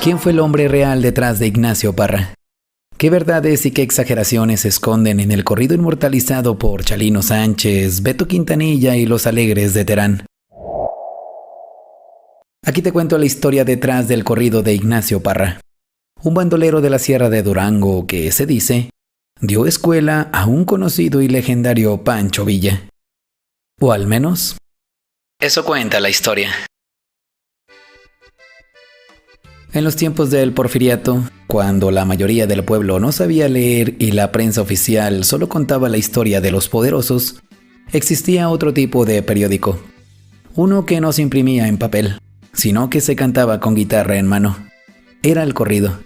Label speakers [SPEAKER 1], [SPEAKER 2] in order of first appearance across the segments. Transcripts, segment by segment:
[SPEAKER 1] ¿Quién fue el hombre real detrás de Ignacio Parra? ¿Qué verdades y qué exageraciones se esconden en el corrido inmortalizado por Chalino Sánchez, Beto Quintanilla y Los Alegres de Terán? Aquí te cuento la historia detrás del corrido de Ignacio Parra, un bandolero de la Sierra de Durango que, se dice, dio escuela a un conocido y legendario Pancho Villa. O al menos, eso cuenta la historia. En los tiempos del Porfiriato, cuando la mayoría del pueblo no sabía leer y la prensa oficial solo contaba la historia de los poderosos, existía otro tipo de periódico. Uno que no se imprimía en papel, sino que se cantaba con guitarra en mano. Era el corrido.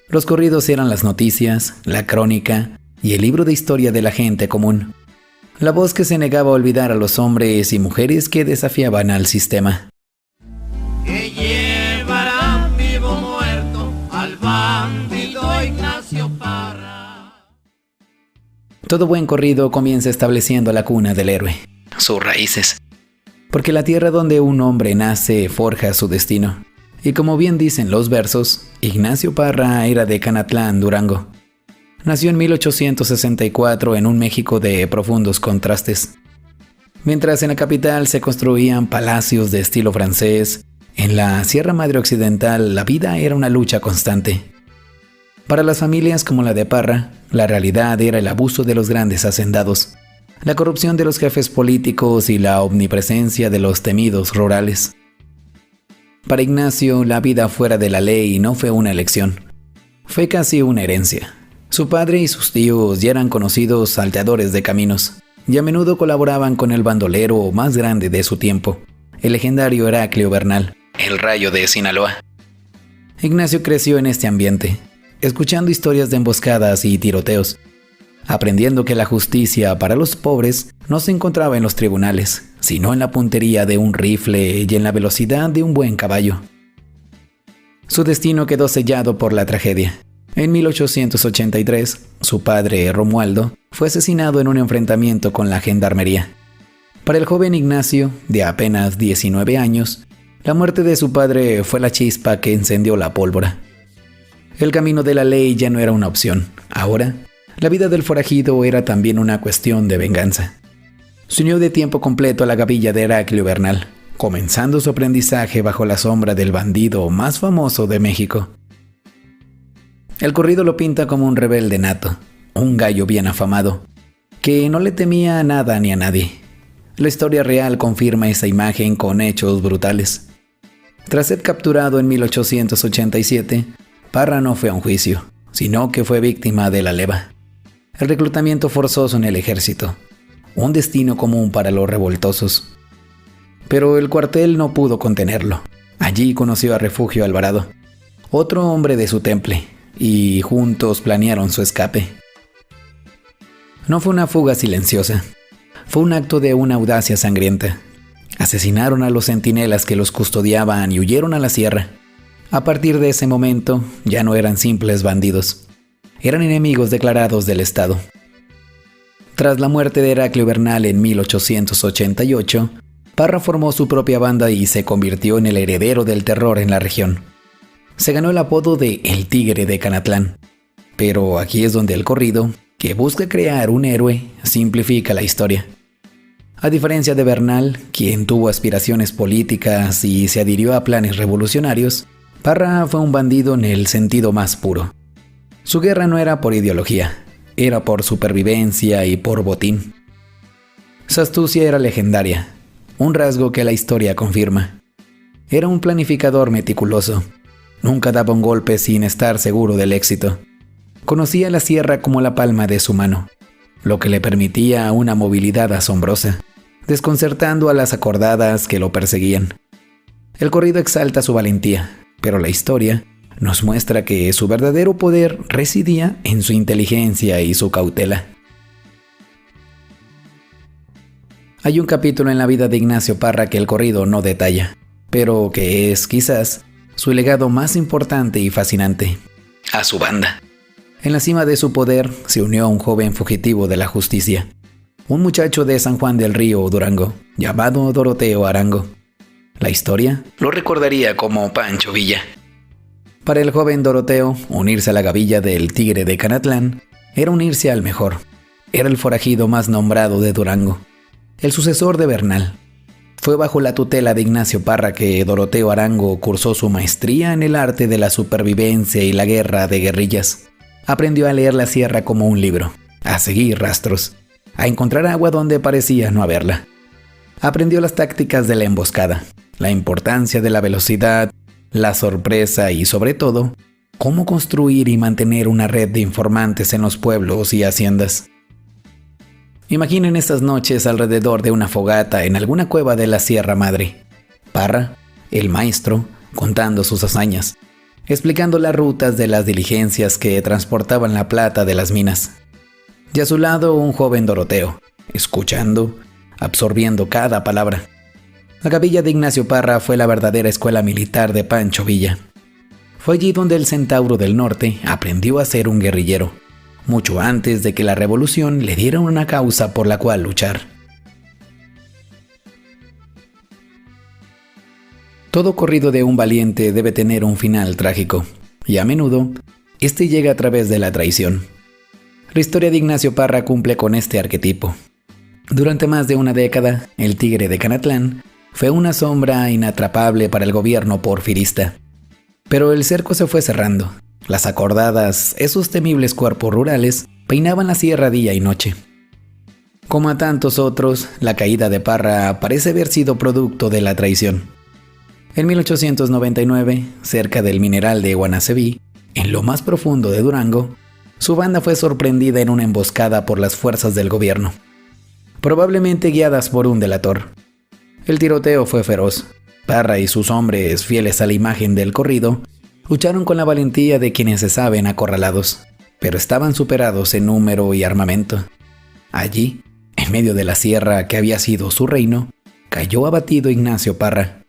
[SPEAKER 1] Los corridos eran las noticias, la crónica y el libro de historia de la gente común. La voz que se negaba a olvidar a los hombres y mujeres que desafiaban al sistema.
[SPEAKER 2] Que llevarán vivo o muerto al bandido Ignacio Parra.
[SPEAKER 1] Todo buen corrido comienza estableciendo la cuna del héroe, sus raíces. Porque la tierra donde un hombre nace forja su destino. Y como bien dicen los versos, Ignacio Parra era de Canatlán, Durango. Nació en 1864 en un México de profundos contrastes. Mientras en la capital se construían palacios de estilo francés, en la Sierra Madre Occidental la vida era una lucha constante. Para las familias como la de Parra, la realidad era el abuso de los grandes hacendados, la corrupción de los jefes políticos y la omnipresencia de los temidos rurales. Para Ignacio, la vida fuera de la ley no fue una elección, fue casi una herencia. Su padre y sus tíos ya eran conocidos salteadores de caminos, y a menudo colaboraban con el bandolero más grande de su tiempo, el legendario Heraclio Bernal, el Rayo de Sinaloa. Ignacio creció en este ambiente, escuchando historias de emboscadas y tiroteos, aprendiendo que la justicia para los pobres no se encontraba en los tribunales, sino en la puntería de un rifle y en la velocidad de un buen caballo. Su destino quedó sellado por la tragedia. En 1883, su padre, Romualdo, fue asesinado en un enfrentamiento con la gendarmería. Para el joven Ignacio, de apenas 19 años, la muerte de su padre fue la chispa que encendió la pólvora. El camino de la ley ya no era una opción. Ahora, la vida del forajido era también una cuestión de venganza. Se unió de tiempo completo a la gavilla de Heraclio Bernal, comenzando su aprendizaje bajo la sombra del bandido más famoso de México. El corrido lo pinta como un rebelde nato, un gallo bien afamado, que no le temía a nada ni a nadie. La historia real confirma esa imagen con hechos brutales. Tras ser capturado en 1887, Parra no fue a un juicio, sino que fue víctima de la leva. El reclutamiento forzoso en el ejército, un destino común para los revoltosos. Pero el cuartel no pudo contenerlo. Allí conoció a Refugio Alvarado, otro hombre de su temple, y juntos planearon su escape. No fue una fuga silenciosa, fue un acto de una audacia sangrienta. Asesinaron a los centinelas que los custodiaban y huyeron a la sierra. A partir de ese momento ya no eran simples bandidos, eran enemigos declarados del Estado. Tras la muerte de Heraclio Bernal en 1888, Parra formó su propia banda y se convirtió en el heredero del terror en la región. Se ganó el apodo de El Tigre de Canatlán. Pero aquí es donde el corrido, que busca crear un héroe, simplifica la historia. A diferencia de Bernal, quien tuvo aspiraciones políticas y se adhirió a planes revolucionarios, Parra fue un bandido en el sentido más puro. Su guerra no era por ideología, era por supervivencia y por botín. Su astucia era legendaria, un rasgo que la historia confirma. Era un planificador meticuloso. Nunca daba un golpe sin estar seguro del éxito. Conocía la sierra como la palma de su mano, lo que le permitía una movilidad asombrosa, desconcertando a las acordadas que lo perseguían. El corrido exalta su valentía, pero la historia nos muestra que su verdadero poder residía en su inteligencia y su cautela. Hay un capítulo en la vida de Ignacio Parra que el corrido no detalla, pero que es, quizás, su legado más importante y fascinante: a su banda. En la cima de su poder se unió a un joven fugitivo de la justicia, un muchacho de San Juan del Río, Durango, llamado Doroteo Arango. La historia lo recordaría como Pancho Villa. Para el joven Doroteo, unirse a la gavilla del Tigre de Canatlán era unirse al mejor. Era el forajido más nombrado de Durango, el sucesor de Bernal. Fue bajo la tutela de Ignacio Parra que Doroteo Arango cursó su maestría en el arte de la supervivencia y la guerra de guerrillas. Aprendió a leer la sierra como un libro, a seguir rastros, a encontrar agua donde parecía no haberla. Aprendió las tácticas de la emboscada, la importancia de la velocidad, la sorpresa y, sobre todo, cómo construir y mantener una red de informantes en los pueblos y haciendas. Imaginen estas noches alrededor de una fogata en alguna cueva de la Sierra Madre. Parra, el maestro, contando sus hazañas, explicando las rutas de las diligencias que transportaban la plata de las minas. Y a su lado un joven Doroteo, escuchando, absorbiendo cada palabra. La gavilla de Ignacio Parra fue la verdadera escuela militar de Pancho Villa. Fue allí donde el centauro del norte aprendió a ser un guerrillero, mucho antes de que la revolución le diera una causa por la cual luchar. Todo corrido de un valiente debe tener un final trágico, y a menudo, este llega a través de la traición. La historia de Ignacio Parra cumple con este arquetipo. Durante más de una década, el Tigre de Canatlán fue una sombra inatrapable para el gobierno porfirista. Pero el cerco se fue cerrando. Las acordadas, esos temibles cuerpos rurales, peinaban la sierra día y noche. Como a tantos otros, la caída de Parra parece haber sido producto de la traición. En 1899, cerca del mineral de Guanaceví, en lo más profundo de Durango, su banda fue sorprendida en una emboscada por las fuerzas del gobierno, probablemente guiadas por un delator. El tiroteo fue feroz. Parra y sus hombres, fieles a la imagen del corrido, lucharon con la valentía de quienes se saben acorralados, pero estaban superados en número y armamento. Allí, en medio de la sierra que había sido su reino, cayó abatido Ignacio Parra.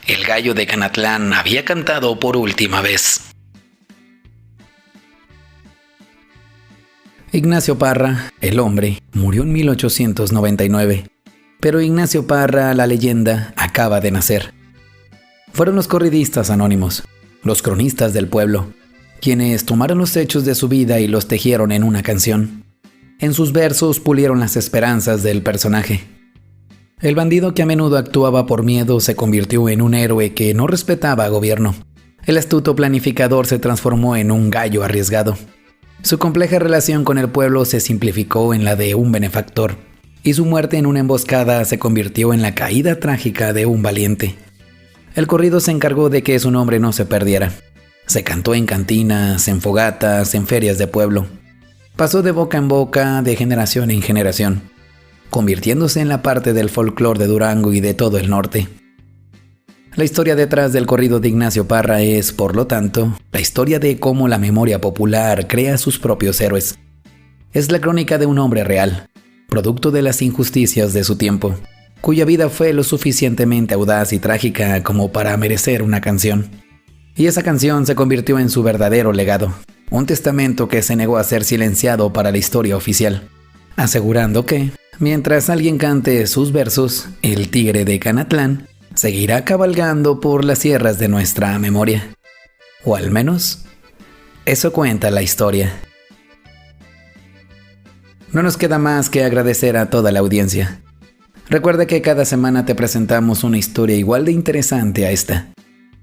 [SPEAKER 1] El gallo de Canatlán había cantado por última vez. Ignacio Parra, el hombre, murió en 1899, pero Ignacio Parra, la leyenda, acaba de nacer. Fueron los corridistas anónimos, los cronistas del pueblo, quienes tomaron los hechos de su vida y los tejieron en una canción. En sus versos pulieron las esperanzas del personaje. El bandido que a menudo actuaba por miedo se convirtió en un héroe que no respetaba a gobierno. El astuto planificador se transformó en un gallo arriesgado. Su compleja relación con el pueblo se simplificó en la de un benefactor, y su muerte en una emboscada se convirtió en la caída trágica de un valiente. El corrido se encargó de que su nombre no se perdiera. Se cantó en cantinas, en fogatas, en ferias de pueblo. Pasó de boca en boca, de generación en generación, convirtiéndose en la parte del folclore de Durango y de todo el norte. La historia detrás del corrido de Ignacio Parra es, por lo tanto, la historia de cómo la memoria popular crea sus propios héroes. Es la crónica de un hombre real, producto de las injusticias de su tiempo, cuya vida fue lo suficientemente audaz y trágica como para merecer una canción. Y esa canción se convirtió en su verdadero legado, un testamento que se negó a ser silenciado para la historia oficial, asegurando que, mientras alguien cante sus versos, el Tigre de Canatlán seguirá cabalgando por las sierras de nuestra memoria. O al menos, eso cuenta la historia. No nos queda más que agradecer a toda la audiencia. Recuerda que cada semana te presentamos una historia igual de interesante a esta.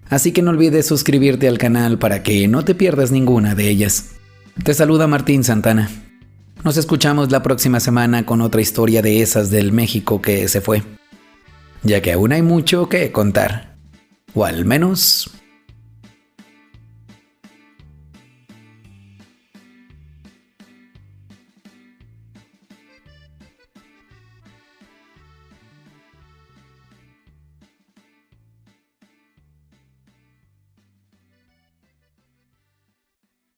[SPEAKER 1] Así que no olvides suscribirte al canal para que no te pierdas ninguna de ellas. Te saluda Martín Santana. Nos escuchamos la próxima semana con otra historia de esas del México que se fue, ya que aún hay mucho que contar. O al menos